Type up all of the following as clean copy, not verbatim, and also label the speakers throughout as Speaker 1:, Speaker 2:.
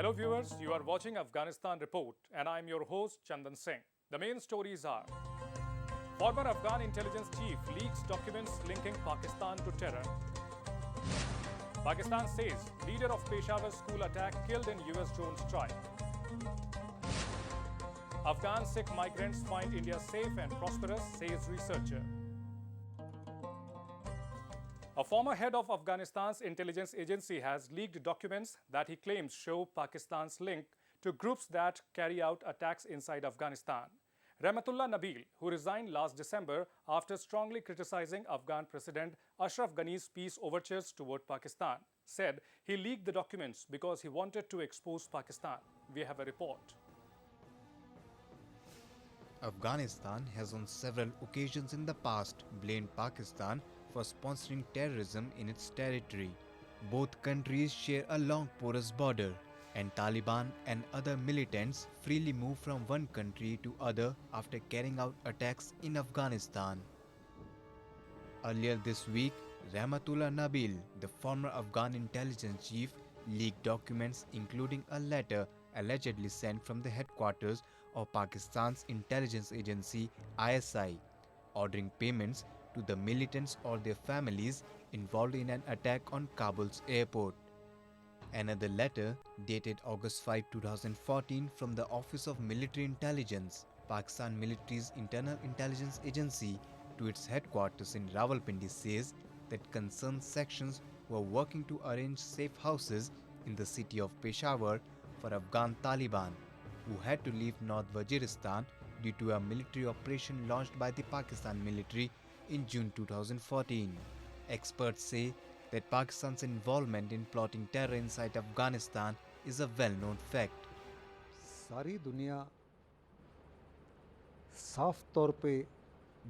Speaker 1: Hello viewers, you are watching Afghanistan Report and I am your host Chandan Singh. The main stories are: former Afghan intelligence chief leaks documents linking Pakistan to terror. Pakistan says leader of Peshawar school attack killed in US drone strike. Afghan Sikh migrants find India safe and prosperous, says researcher. A former head of Afghanistan's intelligence agency has leaked documents that he claims show Pakistan's link to groups that carry out attacks inside Afghanistan. Rahmatullah Nabil, who resigned last December after strongly criticizing Afghan President Ashraf Ghani's peace overtures toward Pakistan, said he leaked the documents because he wanted to expose Pakistan. We have a report.
Speaker 2: Afghanistan has on several occasions in the past blamed Pakistan for sponsoring terrorism in its territory. Both countries share a long porous border, and Taliban and other militants freely move from one country to other after carrying out attacks in Afghanistan. Earlier this week, Rahmatullah Nabil, the former Afghan intelligence chief, leaked documents including a letter allegedly sent from the headquarters of Pakistan's intelligence agency ISI, ordering payments to the militants or their families involved in an attack on Kabul's airport. Another letter, dated August 5, 2014 from the Office of Military Intelligence, Pakistan military's internal intelligence agency, to its headquarters in Rawalpindi says that concerned sections were working to arrange safe houses in the city of Peshawar for Afghan Taliban, who had to leave North Waziristan due to a military operation launched by the Pakistan military in June 2014. Experts say that Pakistan's involvement in plotting terror inside Afghanistan is a well-known fact.
Speaker 3: सारी दुनिया साफ तौर पे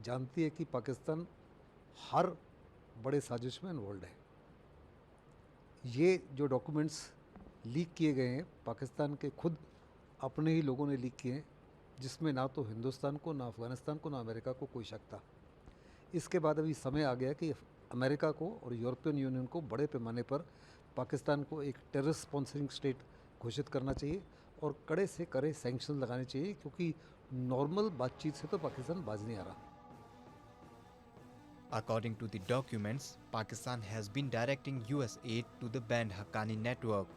Speaker 3: जानती है कि पाकिस्तान हर बड़े साजिश में इन्वॉल्व है। ये जो डॉक्यूमेंट्स लीक किए गए हैं पाकिस्तान के खुद अपने ही लोगों ने लीक किए हैं, जिसमें ना तो हिंदुस्तान को, ना अफ़गानिस्तान को, ना अमेरिका को कोई शक था। इसके बाद अभी समय आ गया कि अमेरिका को और यूरोपियन यूनियन को बड़े पैमाने पर पाकिस्तान को एक टेररिस्ट स्पॉन्सरिंग स्टेट घोषित करना चाहिए और कड़े से कड़े सैंक्शन लगाने चाहिए, क्योंकि नॉर्मल बातचीत से तो पाकिस्तान बाज नहीं आ रहा।
Speaker 2: According to the documents, Pakistan has been directing US aid to the banned Haqqani network.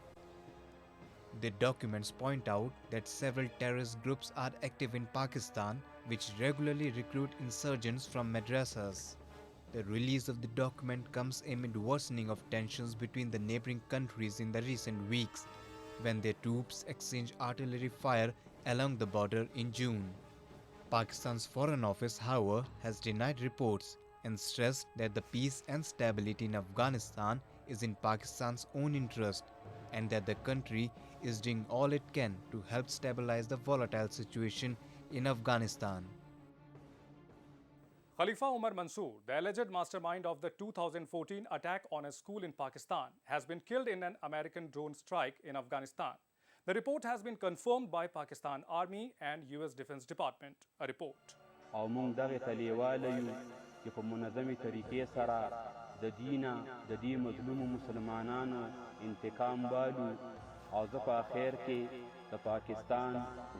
Speaker 2: The documents point out that several terrorist groups are active in Pakistan, which regularly recruit insurgents from madrasas. The release of the document comes amid worsening of tensions between the neighboring countries in the recent weeks, when their troops exchanged artillery fire along the border in June. Pakistan's Foreign Office, however, has denied reports and stressed that the peace and stability in Afghanistan is in Pakistan's own interest, and that the country is doing all it can to help stabilize the volatile situation in Afghanistan.
Speaker 1: Khalifa Umar Mansoor, the alleged mastermind of the 2014 attack on a school in Pakistan, has been killed in an American drone strike in Afghanistan. The report has been confirmed by Pakistan Army and US Defense Department. A report.
Speaker 4: چې په منظمې طریقې سره د دینه د دې مظلومو مسلمانانو انتقام بالو، او زه په اخر کې د پاکستان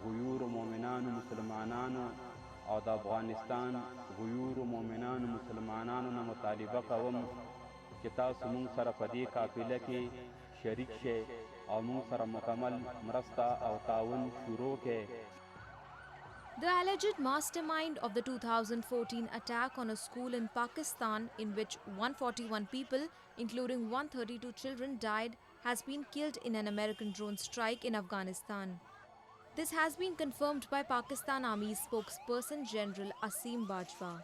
Speaker 4: غیور مؤمنانو مسلمانانو او د افغانستان غیور مؤمنانو مسلمانانو نه مطالبه کوم چې تاسو موږ سره په دې قافله کې شریک شئ او موږ سره مکمل مرسته او تعاون شروع کړئ.
Speaker 5: The alleged mastermind of the 2014 attack on a school in Pakistan, in which 141 people, including 132 children, died, has been killed in an American drone strike in Afghanistan. This has been confirmed by Pakistan Army spokesperson General Asim Bajwa.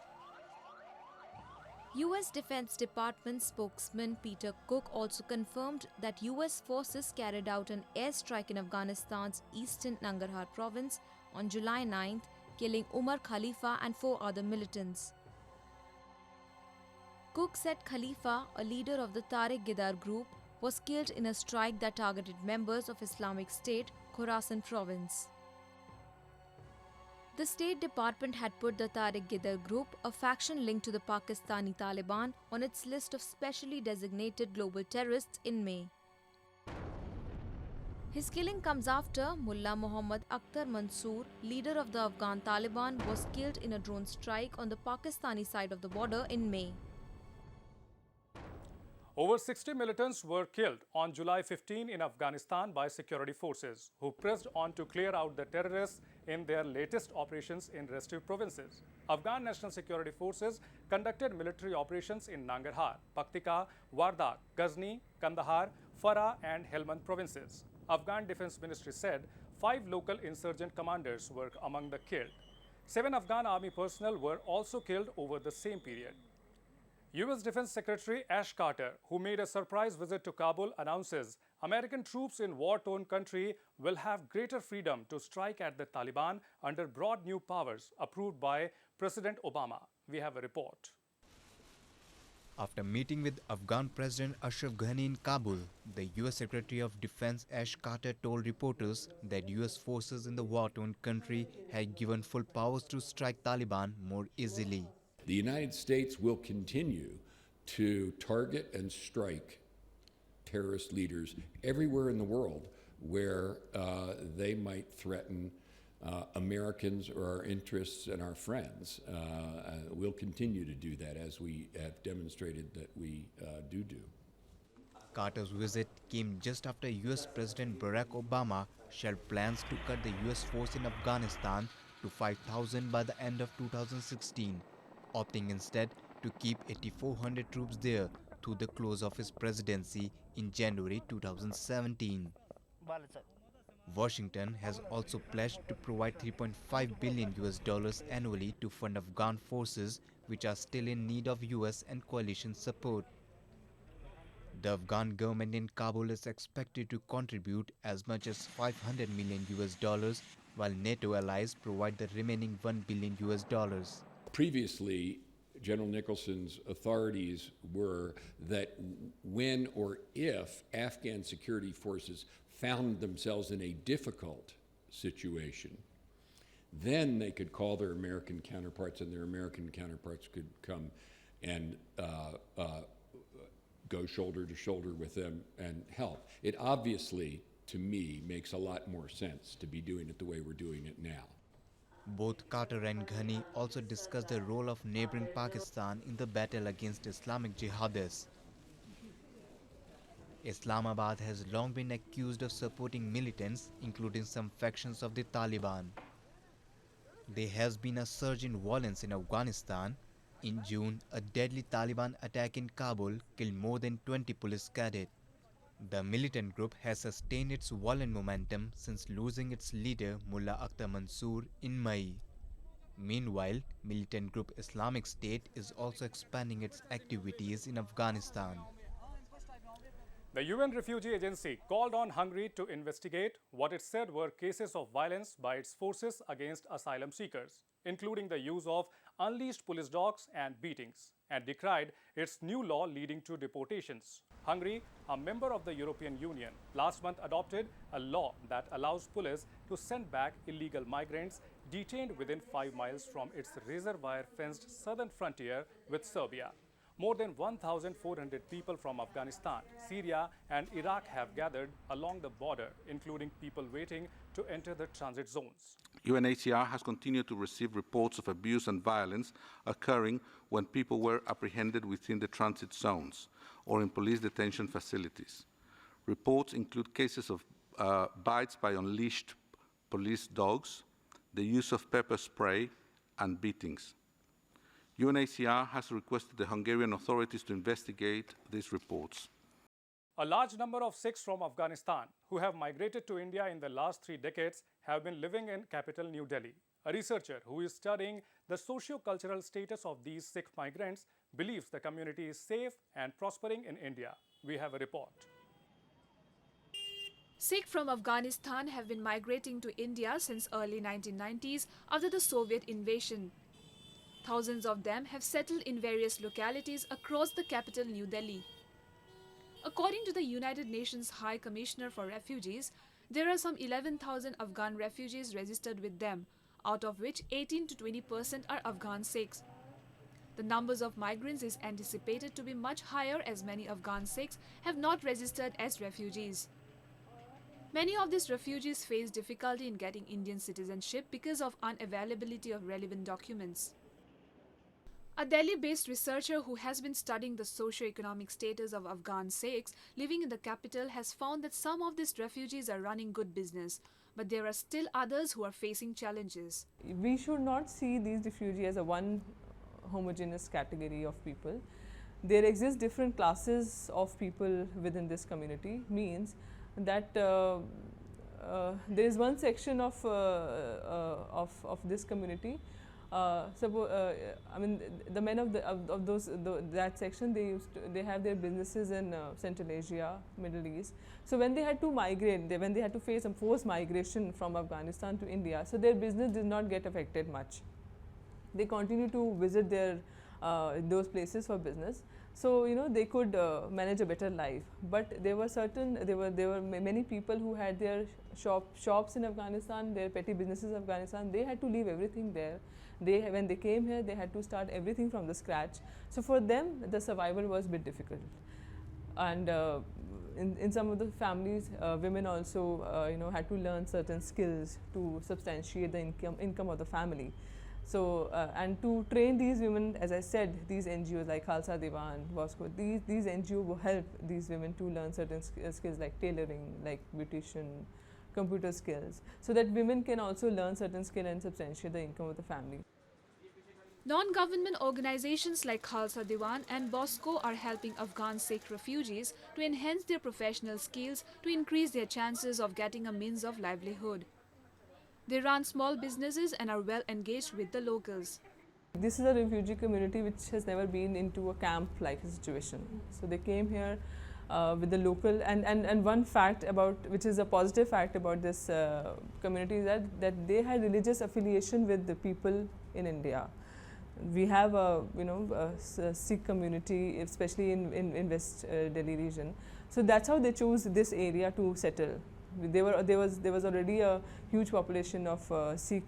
Speaker 5: US Defense Department spokesman Peter Cook also confirmed that US forces carried out an airstrike in Afghanistan's eastern Nangarhar province on July 9th, killing Umar Khalifa and 4 other militants. Cook said Khalifa, a leader of the Tariq Gidar group, was killed in a strike that targeted members of Islamic State, Khorasan province. The State Department had put the Tariq Gidar group, a faction linked to the Pakistani Taliban, on its list of specially designated global terrorists in May. His killing comes after Mullah Muhammad Akhtar Mansoor, leader of the Afghan Taliban, was killed in a drone strike on the Pakistani side of the border in May.
Speaker 1: Over 60 militants were killed on July 15 in Afghanistan by security forces, who pressed on to clear out the terrorists in their latest operations in restive provinces. Afghan National Security Forces conducted military operations in Nangarhar, Paktika, Wardak, Ghazni, Kandahar, Farah and Helmand provinces. Afghan Defense Ministry said 5 local insurgent commanders were among the killed. 7 Afghan army personnel were also killed over the same period. U.S. Defense Secretary Ash Carter, who made a surprise visit to Kabul, announces American troops in war-torn country will have greater freedom to strike at the Taliban under broad new powers approved by President Obama. We have a report.
Speaker 2: After meeting with Afghan President Ashraf Ghani in Kabul, the U.S. Secretary of Defense Ash Carter told reporters that U.S. forces in the war-torn country had given full powers to strike Taliban more easily.
Speaker 6: The United States will continue to target and strike terrorist leaders everywhere in the world where they might threaten Americans or our interests and our friends. We'll continue to do that, as we have demonstrated that we do.
Speaker 2: Carter's visit came just after U.S. President Barack Obama shared plans to cut the U.S. force in Afghanistan to 5,000 by the end of 2016, opting instead to keep 8,400 troops there through the close of his presidency in January 2017. Washington has also pledged to provide $3.5 billion annually to fund Afghan forces which are still in need of US and coalition support. The Afghan government in Kabul is expected to contribute as much as $500 million while NATO allies provide the remaining $1 billion.
Speaker 6: Previously, General Nicholson's authorities were that when or if Afghan security forces found themselves in a difficult situation, then they could call their American counterparts, and their American counterparts could come and go shoulder to shoulder with them and help. It obviously, to me, makes a lot more sense to be doing it the way we're doing it now.
Speaker 2: Both Carter and Ghani also discussed the role of neighboring Pakistan in the battle against Islamic jihadists. Islamabad has long been accused of supporting militants, including some factions of the Taliban. There has been a surge in violence in Afghanistan. In June, a deadly Taliban attack in Kabul killed more than 20 police cadets. The militant group has sustained its violent momentum since losing its leader Mullah Akhtar Mansoor in May. Meanwhile, militant group Islamic State is also expanding its activities in Afghanistan.
Speaker 1: The UN Refugee Agency called on Hungary to investigate what it said were cases of violence by its forces against asylum seekers, including the use of unleashed police dogs and beatings, and decried its new law leading to deportations. Hungary, a member of the European Union, last month adopted a law that allows police to send back illegal migrants detained within 5 miles from its razor-wire fenced southern frontier with Serbia. More than 1,400 people from Afghanistan, Syria and Iraq have gathered along the border, including people waiting to enter the transit zones.
Speaker 7: UNHCR has continued to receive reports of abuse and violence occurring when people were apprehended within the transit zones or in police detention facilities. Reports include cases of bites by unleashed police dogs, the use of pepper spray, and beatings. UNHCR has requested the Hungarian authorities to investigate these reports.
Speaker 1: A large number of Sikhs from Afghanistan who have migrated to India in the last 3 decades have been living in capital New Delhi. A researcher who is studying the socio-cultural status of these Sikh migrants believes the community is safe and prospering in India. We have a report.
Speaker 8: Sikh from Afghanistan have been migrating to India since early 1990s after the Soviet invasion. Thousands of them have settled in various localities across the capital New Delhi. According to the United Nations High Commissioner for Refugees, there are some 11,000 Afghan refugees registered with them, out of which 18 to 20% are Afghan Sikhs. The numbers of migrants is anticipated to be much higher as many Afghan Sikhs have not registered as refugees. Many of these refugees face difficulty in getting Indian citizenship because of unavailability of relevant documents. A Delhi-based researcher who has been studying the socio-economic status of Afghan Sikhs living in the capital has found that some of these refugees are running good business, but there are still others who are facing challenges.
Speaker 9: We should not see these refugees as a one homogeneous category of people. There exist different classes of people within this community, means that there is one section of this community. I mean, the men of that section, they have their businesses in Central Asia, Middle East. So when they had to migrate, when they had to face some forced migration from Afghanistan to India, so their business did not get affected much. They continue to visit their those places for business. So they could manage a better life. But there were many people who had their shops in Afghanistan, their petty businesses in Afghanistan. They had to leave everything there. When they came here, they had to start everything from the scratch. So for them, the survival was a bit difficult. And in some of the families, women also had to learn certain skills to substantiate the income of the family. So and to train these women, as I said, these NGOs like Khalsa Diwan, Bosco, these NGOs will help these women to learn certain skills like tailoring, like beautician, computer skills, so that women can also learn certain skill and substantiate the income of the family.
Speaker 8: Non-government organizations like Khalsa Diwan and Bosco are helping Afghan Sikh refugees to enhance their professional skills to increase their chances of getting a means of livelihood. They run small businesses and are well engaged with the locals.
Speaker 9: This is a refugee community which has never been into a camp-like situation. So they came here with the local, and one fact which is a positive fact about this community is that they had religious affiliation with the people in India. We have a Sikh community, especially in West Delhi region. So that's how they chose this area to settle. There was already a huge population of Sikh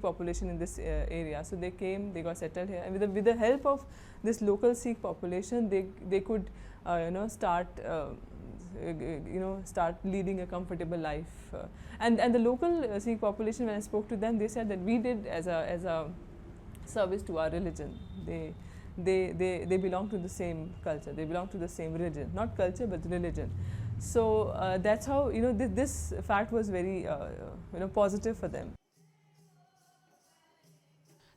Speaker 9: population in this area. So they came, they got settled here, and with the help of this local Sikh population, they could start leading a comfortable life. And the local Sikh population, when I spoke to them, they said that we did as a service to our religion. They belong to the same culture. They belong to the same religion, not culture but religion. So that's how this fact was very positive for them.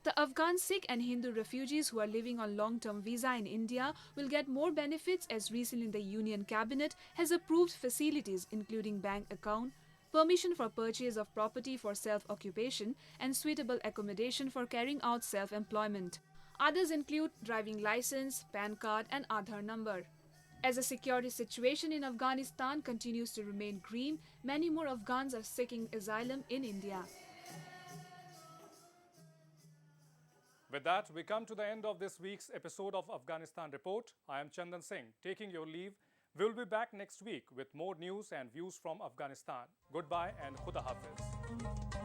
Speaker 8: The Afghan Sikh and Hindu refugees who are living on long-term visa in India will get more benefits, as recently the Union Cabinet has approved facilities including bank account, permission for purchase of property for self-occupation, and suitable accommodation for carrying out self-employment. Others include driving license, PAN card and Aadhaar number. As the security situation in Afghanistan continues to remain grim, many more Afghans are seeking asylum in India.
Speaker 1: With that, we come to the end of this week's episode of Afghanistan Report. I am Chandan Singh, taking your leave. We'll be back next week with more news and views from Afghanistan. Goodbye and Khuda Hafiz.